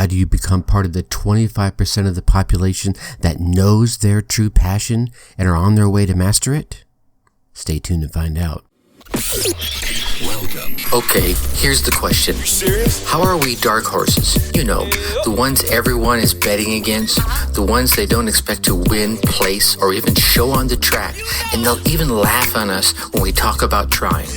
How do you become part of the 25% of the population that knows their true passion and are on their way to master it? Stay tuned to find out. Welcome. Okay, here's the question. You serious? How are we dark horses? You know, the ones everyone is betting against, the ones they don't expect to win, place, or even show on the track, and they'll even laugh on us when we talk about trying.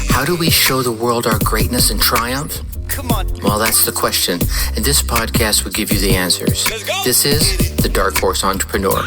How do we show the world our greatness and triumph? Come on. Well, that's the question, and this podcast will give you the answers. Let's go. This is The Dark Horse Entrepreneur.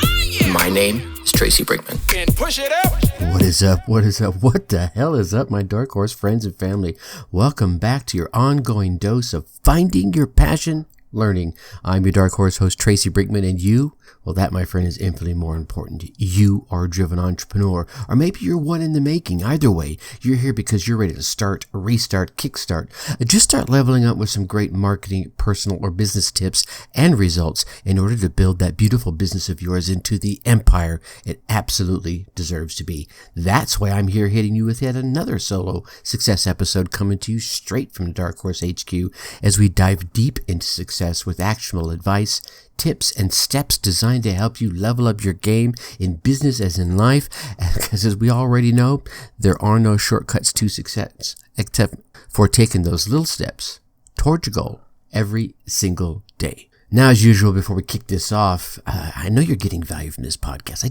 My name is Tracy Brinkman. And push it up. What is up? What is up? What the hell is up, my Dark Horse friends and family? Welcome back to your ongoing dose of finding your passion, learning. I'm your Dark Horse host, Tracy Brinkman, and you, well, that, my friend, is infinitely more important. You are a driven entrepreneur, or maybe you're one in the making. Either way, you're here because you're ready to start, restart, kickstart. Just start leveling up with some great marketing, personal, or business tips and results in order to build that beautiful business of yours into the empire it absolutely deserves to be. That's why I'm here hitting you with yet another solo success episode coming to you straight from the Dark Horse HQ as we dive deep into success with actionable advice, tips, and steps designed to help you level up your game in business as in life. Because as we already know, there are no shortcuts to success except for taking those little steps towards your goal every single day. Now, as usual, before we kick this off, I know you're getting value from this podcast.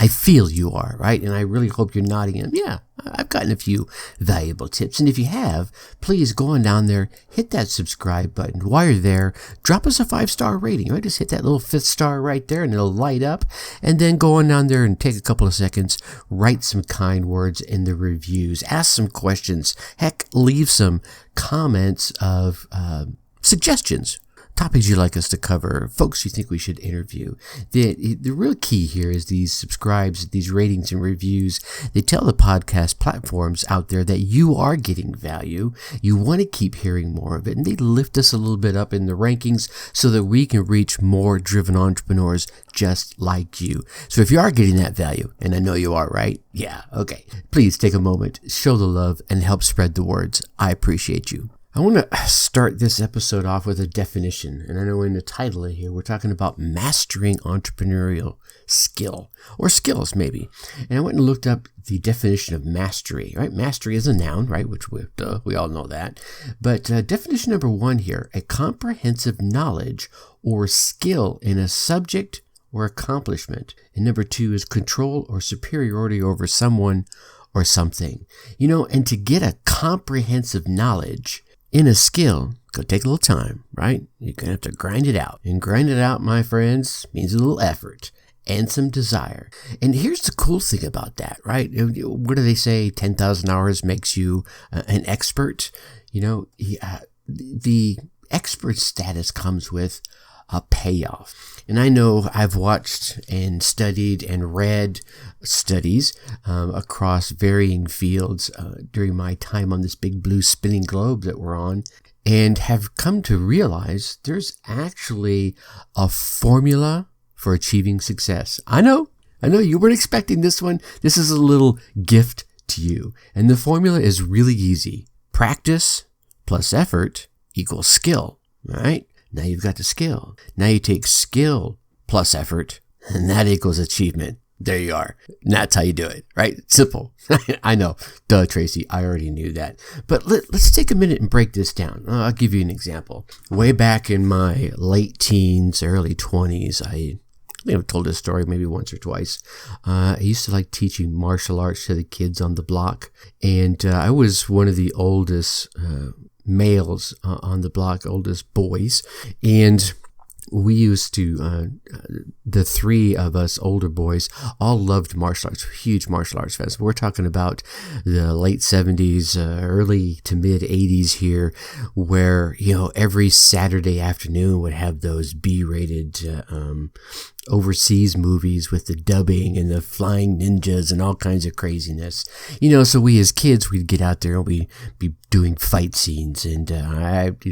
I feel you are, right? And I really hope you're nodding in. Yeah, I've gotten a few valuable tips. And if you have, please go on down there, hit that subscribe button. While you're there, drop us a 5-star rating, right? Just hit that little 5th star right there and it'll light up. And then go on down there and take a couple of seconds, write some kind words in the reviews, ask some questions. Heck, leave some comments of suggestions. Topics you'd like us to cover, folks you think we should interview. The real key here is these subscribes, these ratings and reviews. They tell the podcast platforms out there that you are getting value. You want to keep hearing more of it, and they lift us a little bit up in the rankings so that we can reach more driven entrepreneurs just like you. So if you are getting that value, and I know you are, right? Yeah, okay. Please take a moment, show the love, and help spread the words. I appreciate you. I want to start this episode off with a definition, and I know in the title here we're talking about mastering entrepreneurial skill, or skills maybe. And I went and looked up the definition of mastery, right? Mastery is a noun, right? Which we all know that. But definition number 1 here, a comprehensive knowledge or skill in a subject or accomplishment. And number 2 is control or superiority over someone or something. You know, and to get a comprehensive knowledge in a skill, go take a little time, right? You're going to have to grind it out. And grind it out, my friends, means a little effort and some desire. And here's the cool thing about that, right? What do they say? 10,000 hours makes you an expert. You know, the expert status comes with a payoff. And I know I've watched and studied and read studies across varying fields during my time on this big blue spinning globe that we're on, and have come to realize there's actually a formula for achieving success. I know you weren't expecting this one. This is a little gift to you. And the formula is really easy. Practice plus effort equals skill, right? Now you've got the skill. Now you take skill plus effort, and that equals achievement. There you are. And that's how you do it, right? Simple. I know. Duh, Tracy. I already knew that. But let's take a minute and break this down. I'll give you an example. Way back in my late teens, early 20s, I I've told this story maybe once or twice. I used to like teaching martial arts to the kids on the block, and I was one of the oldest males on the block, oldest boys, and we used to, the three of us older boys all loved martial arts, huge martial arts fans. We're talking about the late 70s, early to mid 80s here, where, every Saturday afternoon would have those B-rated, overseas movies with the dubbing and the flying ninjas and all kinds of craziness. So we as kids, we'd get out there and we'd be doing fight scenes, and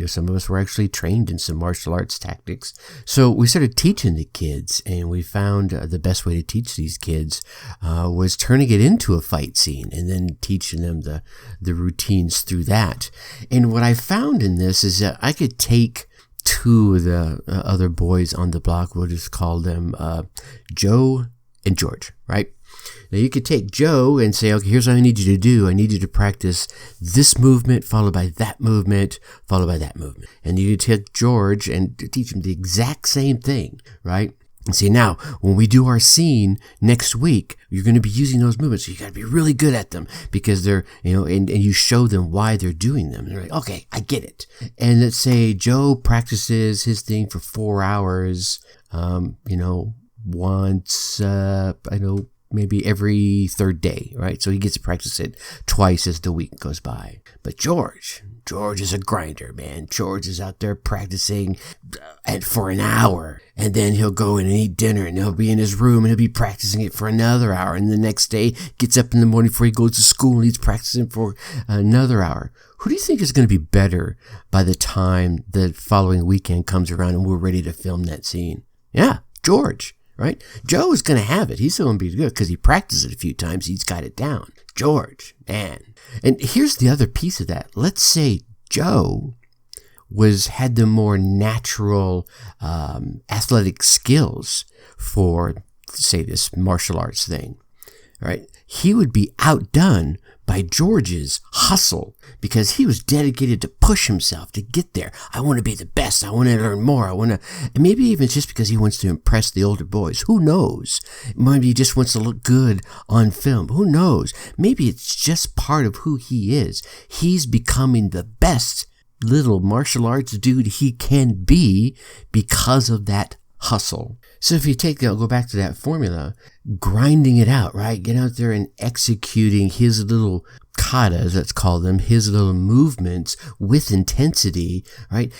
some of us were actually trained in some martial arts tactics. So we started teaching the kids, and we found the best way to teach these kids was turning it into a fight scene and then teaching them the routines through that. And what I found in this is that I could take two of the other boys on the block. We'll just call them Joe and George, right? Now you could take Joe and say, okay, here's what I need you to do. I need you to practice this movement followed by that movement followed by that movement. And you take George and teach him the exact same thing, right? And say, now, when we do our scene next week, you're going to be using those movements. So you got to be really good at them because they're, and you show them why they're doing them. And they're like, okay, I get it. And let's say Joe practices his thing for 4 hours, once, maybe every third day, right? So he gets to practice it twice as the week goes by. But George is a grinder, man. George is out there practicing for an hour, and then he'll go in and eat dinner, and he'll be in his room, and he'll be practicing it for another hour, and the next day gets up in the morning before he goes to school, and he's practicing for another hour. Who do you think is going to be better by the time the following weekend comes around and we're ready to film that scene? Yeah, George. Right? Joe is going to have it. He's going to be good because he practiced it a few times. He's got it down. George, man. And here's the other piece of that. Let's say Joe had the more natural athletic skills for, say, this martial arts thing. Right? He would be outdone by George's hustle because he was dedicated to push himself to get there. I want to be the best. I want to learn more. And maybe even just because he wants to impress the older boys. Who knows? Maybe he just wants to look good on film. Who knows? Maybe it's just part of who he is. He's becoming the best little martial arts dude he can be because of that hustle. So if you go back to that formula, grinding it out, right? Get out there and executing his little katas, let's call them, his little movements with intensity, right?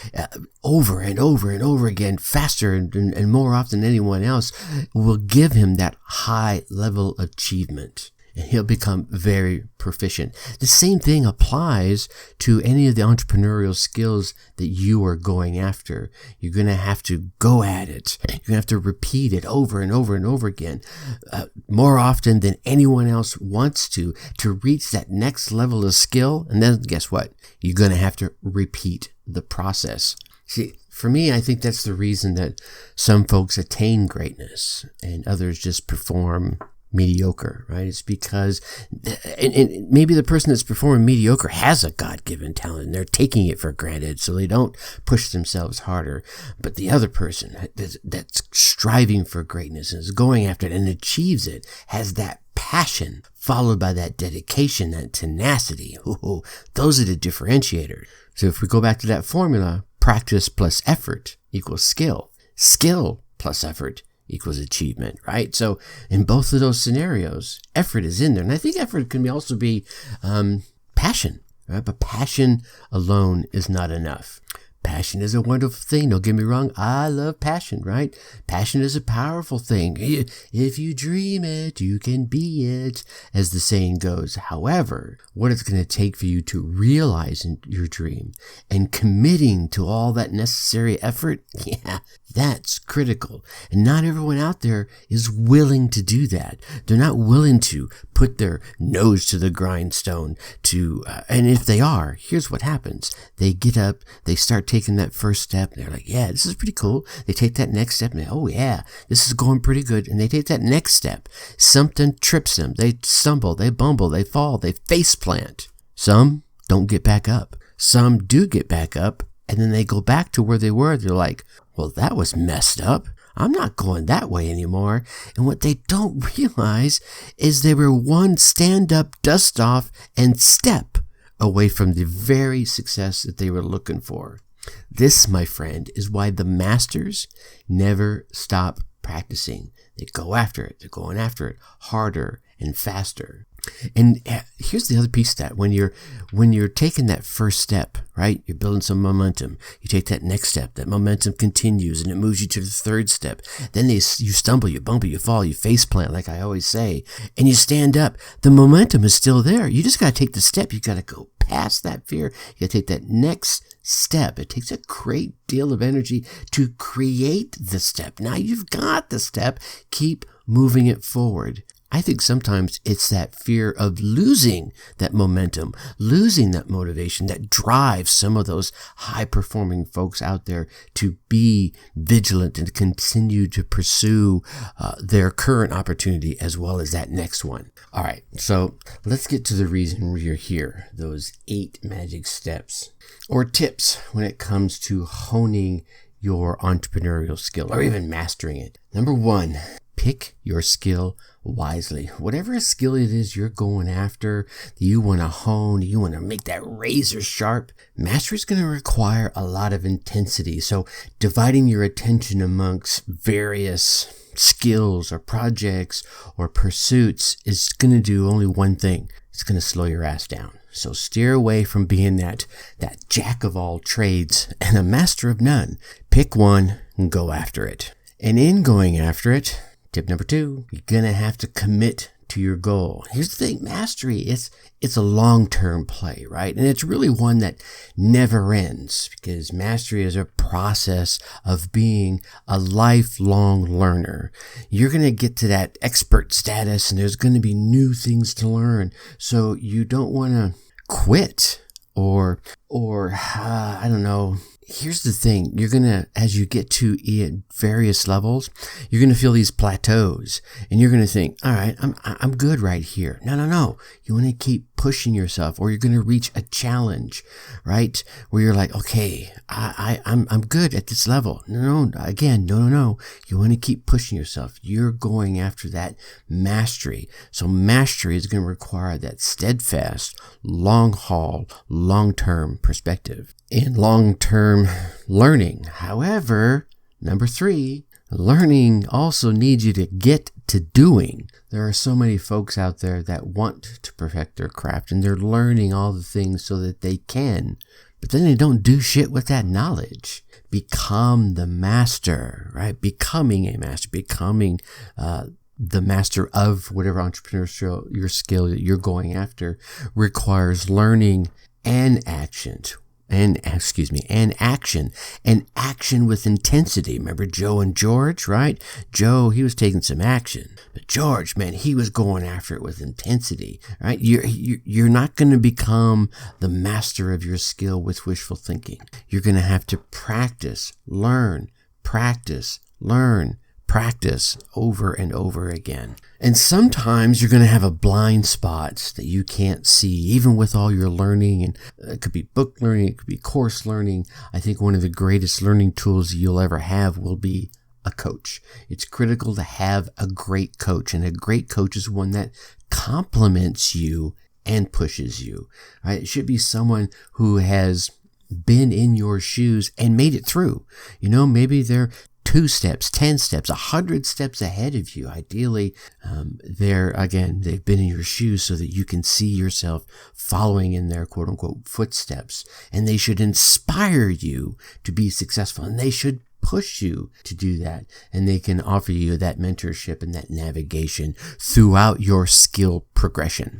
Over and over and over again, faster and more often than anyone else will give him that high level achievement. And he'll become very proficient. The same thing applies to any of the entrepreneurial skills that you are going after. You're going to have to go at it. You're going to have to repeat it over and over and over again, more often than anyone else wants to reach that next level of skill. And then guess what? You're going to have to repeat the process. See, for me, I think that's the reason that some folks attain greatness and others just perform mediocre, right? It's because, and maybe the person that's performing mediocre has a God-given talent and they're taking it for granted, so they don't push themselves harder. But the other person that's striving for greatness and is going after it and achieves it has that passion followed by that dedication, that tenacity. Ooh, those are the differentiators. So if we go back to that formula, practice plus effort equals skill. Skill plus effort equals achievement, right? So in both of those scenarios, effort is in there. And I think effort can also be passion, right? But passion alone is not enough. Passion is a wonderful thing. Don't get me wrong. I love passion, right? Passion is a powerful thing. If you dream it, you can be it, as the saying goes. However, what it's going to take for you to realize your dream and committing to all that necessary effort, yeah, that's critical. And not everyone out there is willing to do that. They're not willing to put their nose to the grindstone and if they are, here's what happens. They get up, they start taking that first step, and they're like, yeah, this is pretty cool. They take that next step, and oh yeah, this is going pretty good. And they take that next step. Something trips them. They stumble, they bumble, they fall, they face plant. Some don't get back up. Some do get back up, and then they go back to where they were. They're like, well, that was messed up. I'm not going that way anymore. And what they don't realize is they were one stand up, dust off, and step away from the very success that they were looking for. This, my friend, is why the masters never stop practicing. They go after it. They're going after it harder and faster. And here's the other piece of that. When you're taking that first step, right? You're building some momentum. You take that next step. That momentum continues and it moves you to the third step. Then you stumble, you bumble, you fall, you face plant, like I always say, and you stand up. The momentum is still there. You just got to take the step. You got to go past that fear. You got to take that next step. It takes a great deal of energy to create the step. Now you've got the step. Keep moving it forward. I think sometimes it's that fear of losing that momentum, losing that motivation that drives some of those high-performing folks out there to be vigilant and continue to pursue their current opportunity as well as that next one. All right, so let's get to the reason we're here, those 8 magic steps or tips when it comes to honing your entrepreneurial skill or even mastering it. Number 1, pick your skill wisely. Whatever skill it is you're going after, that you want to hone, you want to make that razor sharp, mastery is going to require a lot of intensity. So dividing your attention amongst various skills or projects or pursuits is going to do only one thing. It's going to slow your ass down. So steer away from being that jack of all trades and a master of none. Pick one and go after it. And in going after it, tip number 2, you're going to have to commit to your goal. Here's the thing, mastery, it's a long-term play, right? And it's really one that never ends because mastery is a process of being a lifelong learner. You're going to get to that expert status and there's going to be new things to learn. So you don't want to quit or I don't know. Here's the thing, you're going to, as you get to various levels, you're going to feel these plateaus and you're going to think, all right, I'm good right here. No. You want to keep pushing yourself or you're going to reach a challenge, right? Where you're like, okay, I'm good at this level. No. You want to keep pushing yourself. You're going after that mastery. So mastery is going to require that steadfast, long haul, long-term perspective and long-term learning. However, number 3, learning also needs you to get to doing. There are so many folks out there that want to perfect their craft and they're learning all the things so that they can, but then they don't do shit with that knowledge. Become the master, right? Becoming a master, becoming the master of whatever entrepreneurial your skill that you're going after requires learning and action. And action with intensity. Remember Joe and George, right? Joe, he was taking some action, but George, man, he was going after it with intensity, right? You're not going to become the master of your skill with wishful thinking. You're going to have to practice, learn over and over again. And sometimes you're going to have a blind spot that you can't see, even with all your learning. And it could be book learning, it could be course learning. I think one of the greatest learning tools you'll ever have will be a coach. It's critical to have a great coach, and a great coach is one that compliments you and pushes you. Right? It should be someone who has been in your shoes and made it through. Maybe they're 2 steps, 10 steps, 100 steps ahead of you. Ideally, they've been in your shoes so that you can see yourself following in their quote unquote footsteps. And they should inspire you to be successful, and they should push you to do that. And they can offer you that mentorship and that navigation throughout your skill progression.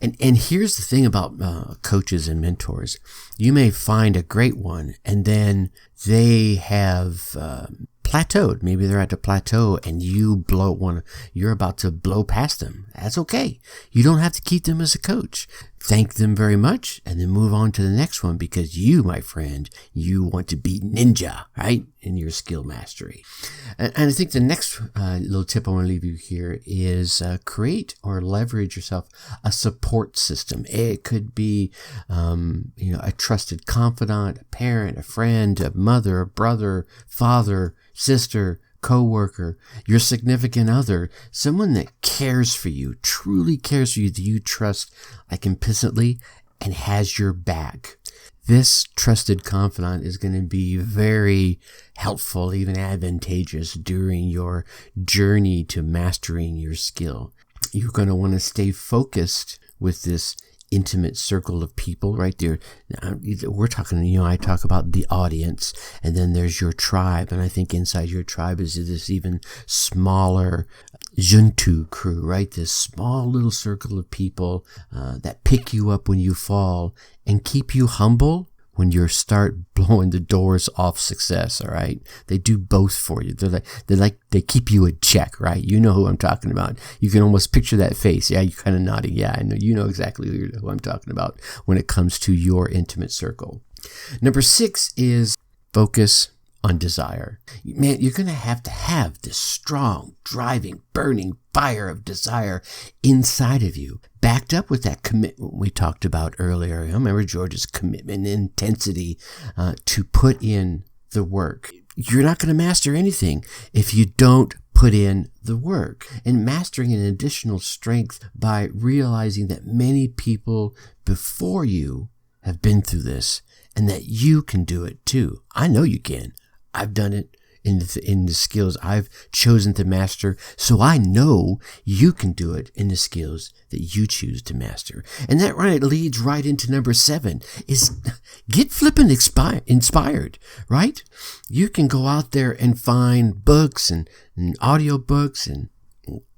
And here's the thing about coaches and mentors. You may find a great one and then they have plateaued. Maybe they're at a plateau and you're about to blow past them. That's okay. You don't have to keep them as a coach. Thank them very much and then move on to the next one, because you, my friend, you want to be ninja, right? In your skill mastery. And I think the next little tip I want to leave you here is create or leverage yourself a support system. It could be, a trusted confidant, a parent, a friend, a mother, a brother, father, sister, co-worker, your significant other, someone that cares for you, truly cares for you, that you trust like implicitly and has your back. This trusted confidant is going to be very helpful, even advantageous during your journey to mastering your skill. You're going to want to stay focused with this intimate circle of people right there. Now, we're talking, I talk about the audience, and then there's your tribe. And I think inside your tribe is this even smaller Juntu crew, right? This small little circle of people that pick you up when you fall and keep you humble when you start blowing the doors off success, all right? They do both for you. They keep you in check, right? You know who I'm talking about. You can almost picture that face. Yeah, you're kind of nodding. Yeah, I know. You know exactly who I'm talking about when it comes to your intimate circle. Number 6 is focus on desire. Man, you're going to have this strong, driving, burning fire of desire inside of you, backed up with that commitment we talked about earlier. I remember George's commitment and intensity to put in the work. You're not going to master anything if you don't put in the work, and mastering an additional strength by realizing that many people before you have been through this and that you can do it too. I know you can. I've done it in the skills I've chosen to master, so I know you can do it in the skills that you choose to master. And that leads right into number 7 is get flippin' inspired, right? You can go out there and find books and audio books and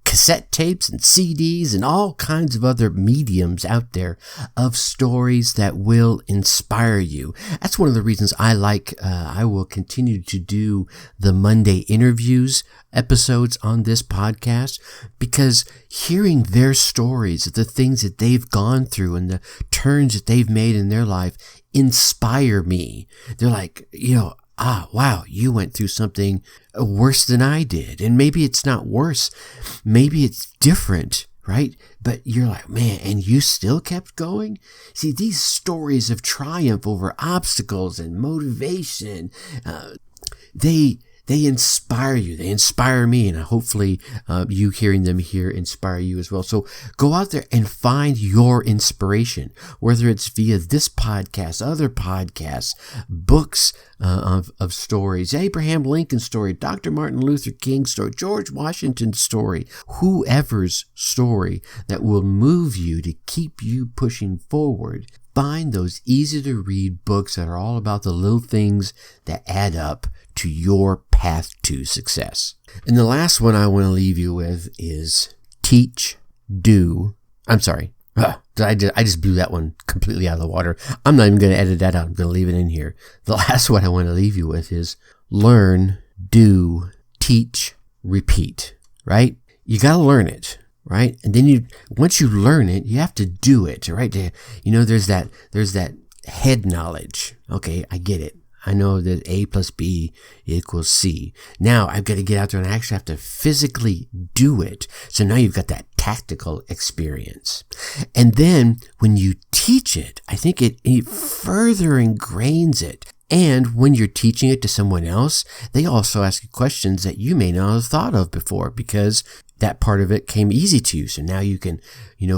cassette tapes and CDs and all kinds of other mediums out there of stories that will inspire you. That's one of the reasons I will continue to do the Monday interviews episodes on this podcast, because hearing their stories, the things that they've gone through and the turns that they've made in their life inspire me. They're like, wow, you went through something worse than I did. And maybe it's not worse. Maybe it's different, right? But you're like, man, and you still kept going? See, these stories of triumph over obstacles and motivation, they inspire you. They inspire me, and hopefully you hearing them here inspire you as well. So go out there and find your inspiration, whether it's via this podcast, other podcasts, books of stories, Abraham Lincoln's story, Dr. Martin Luther King's story, George Washington's story, whoever's story that will move you to keep you pushing forward. Find those easy to read books that are all about the little things that add up to your path to success. And the last one I want to leave you with is I just blew that one completely out of the water. I'm not even going to edit that out. I'm going to leave it in here. The last one I want to leave you with is learn, do, teach, repeat, right? You got to learn it. Right? And then once you learn it, you have to do it, right? There's that head knowledge. Okay, I get it. I know that A plus B equals C. Now I've got to get out there and I actually have to physically do it. So now you've got that tactical experience. And then when you teach it, I think it further ingrains it. And when you're teaching it to someone else, they also ask you questions that you may not have thought of before, because that part of it came easy to you. So now you can,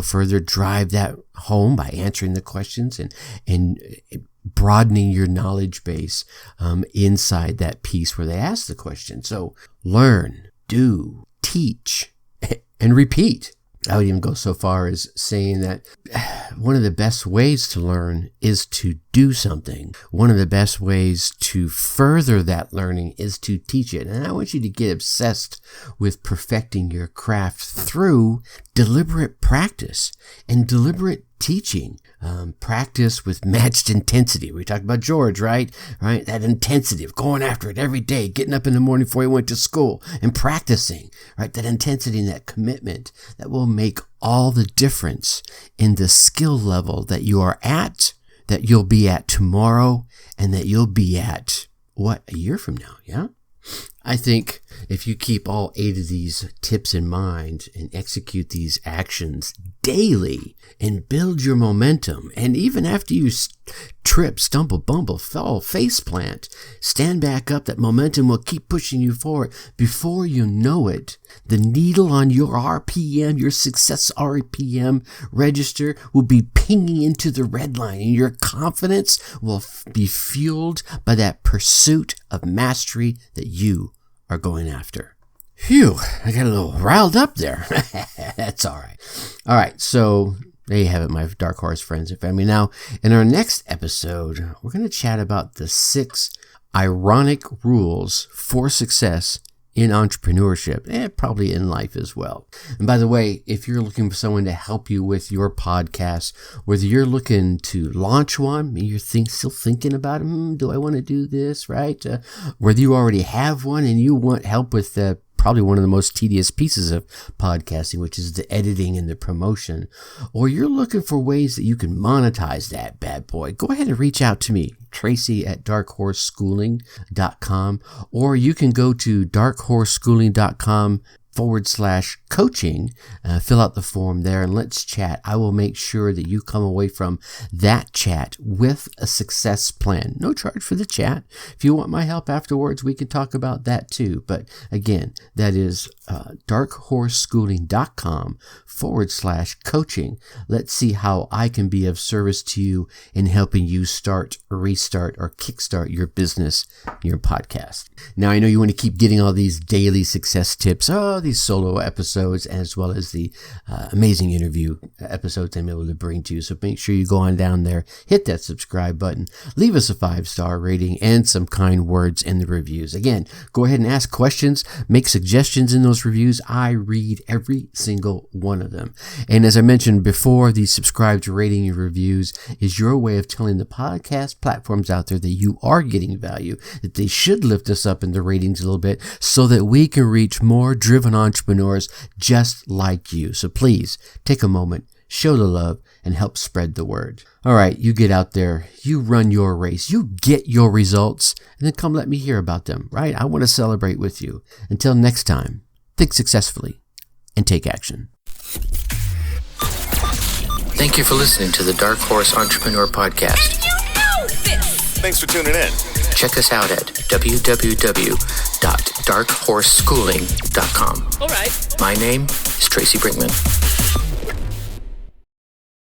further drive that home by answering the questions and broadening your knowledge base inside that piece where they ask the question. So learn, do, teach, and repeat. I would even go so far as saying that one of the best ways to learn is to do something. One of the best ways to further that learning is to teach it. And I want you to get obsessed with perfecting your craft through deliberate practice and deliberate teaching. Practice with matched intensity. We talked about George, right? That intensity of going after it every day, getting up in the morning before he went to school and practicing, right? That intensity and that commitment that will make all the difference in the skill level that you are at, that you'll be at tomorrow, and that you'll be at, a year from now, yeah? I think if you keep all 8 of these tips in mind and execute these actions daily and build your momentum, and even after you trip, stumble, bumble, fall, face plant, stand back up, that momentum will keep pushing you forward. Before you know it, the needle on your RPM, your success RPM register, will be pinging into the red line, and your confidence will be fueled by that pursuit of mastery that you are going after. Phew, I got a little riled up there. That's all right. All right, so there you have it, my dark horse friends and family. Now, in our next episode, we're going to chat about the 6 ironic rules for success in entrepreneurship and probably in life as well. And by the way, if you're looking for someone to help you with your podcast, whether you're looking to launch one, you're still thinking about, do I want to do this, right? Whether you already have one and you want help with probably one of the most tedious pieces of podcasting, which is the editing and the promotion, or you're looking for ways that you can monetize that bad boy, go ahead and reach out to me, Tracy at darkhorseschooling.com, or you can go to darkhorseschooling.com/coaching, fill out the form there and let's chat. I will make sure that you come away from that chat with a success plan. No charge for the chat. If you want my help afterwards, we can talk about that too. But again, that is darkhorseschooling.com/coaching. Let's see how I can be of service to you in helping you start, restart, or kickstart your business, your podcast. Now, I know you want to keep getting all these daily success tips, these solo episodes, as well as the amazing interview episodes I'm able to bring to you. So make sure you go on down there, hit that subscribe button, leave us a 5-star rating and some kind words in the reviews. Again, go ahead and ask questions, make suggestions in those reviews. I read every single one of them. And as I mentioned before, the subscribe to rating and reviews is your way of telling the podcast platforms out there that you are getting value, that they should lift us up in the ratings a little bit so that we can reach more driven entrepreneurs just like you. So please take a moment, show the love, and help spread the word. All right, you get out there, you run your race, you get your results, and then come let me hear about them, right? I want to celebrate with you. Until next time, think successfully and take action. Thank you for listening to the Dark Horse Entrepreneur Podcast. And you know this! Thanks for tuning in. Check us out at www.darkhorseschooling.com. All right. My name is Tracy Brinkman.